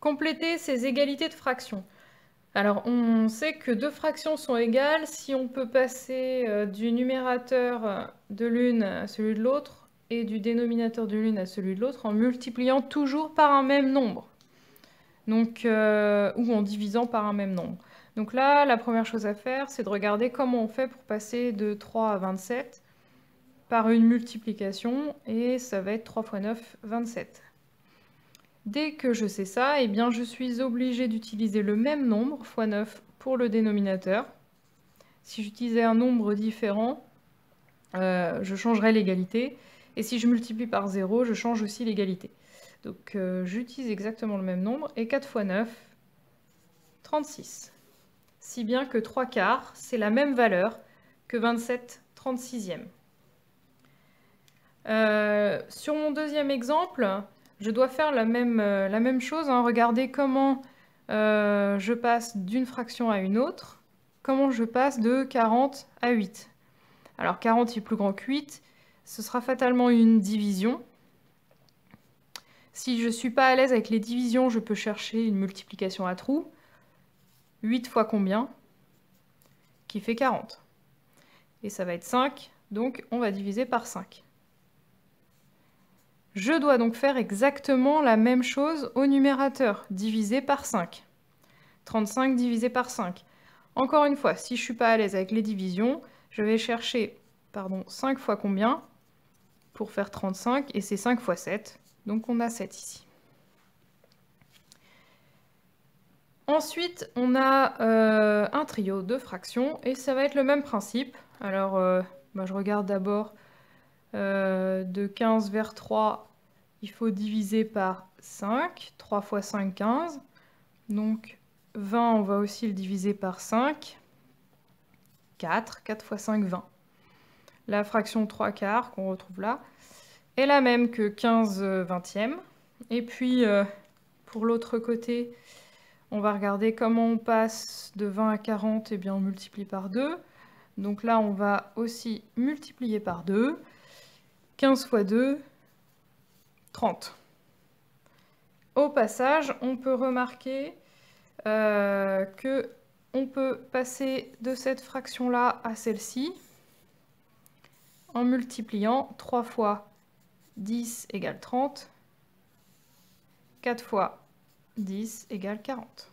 Compléter ces égalités de fractions. Alors, on sait que deux fractions sont égales si on peut passer du numérateur de l'une à celui de l'autre et du dénominateur de l'une à celui de l'autre en multipliant toujours par un même nombre. Donc, ou en divisant par un même nombre. Donc là, la première chose à faire, c'est de regarder comment on fait pour passer de 3 à 27 par une multiplication, et ça va être 3 fois 9, 27. Dès que je sais ça, eh bien, je suis obligée d'utiliser le même nombre, fois 9, pour le dénominateur. Si j'utilisais un nombre différent, je changerais l'égalité. Et si je multiplie par 0, je change aussi l'égalité. Donc j'utilise exactement le même nombre. Et 4 fois 9, 36. Si bien que 3 quarts, c'est la même valeur que 27 36e. Sur mon deuxième exemple, je dois faire la même chose, hein. Regardez comment je passe d'une fraction à une autre, comment je passe de 40 à 8. Alors 40 est plus grand que 8, ce sera fatalement une division. Si je ne suis pas à l'aise avec les divisions, je peux chercher une multiplication à trous. 8 fois combien? Qui fait 40. Et ça va être 5, donc on va diviser par 5. Je dois donc faire exactement la même chose au numérateur, divisé par 5. 35 divisé par 5. Encore une fois, si je ne suis pas à l'aise avec les divisions, je vais chercher 5 fois combien pour faire 35, et c'est 5 fois 7, donc on a 7 ici. Ensuite, on a un trio de fractions, et ça va être le même principe. Alors, je regarde d'abord de 15 vers 3, il faut diviser par 5. 3 fois 5, 15. Donc 20, on va aussi le diviser par 5. 4. 4 fois 5, 20. La fraction 3 quarts qu'on retrouve là est la même que 15 vingtièmes. Et puis, pour l'autre côté, on va regarder comment on passe de 20 à 40. Eh bien, on multiplie par 2. Donc là, on va aussi multiplier par 2. 15 fois 2, 30. Au passage, on peut remarquer que on peut passer de cette fraction-là à celle-ci en multipliant 3 fois 10 égale 30, 4 fois 10 égale 40.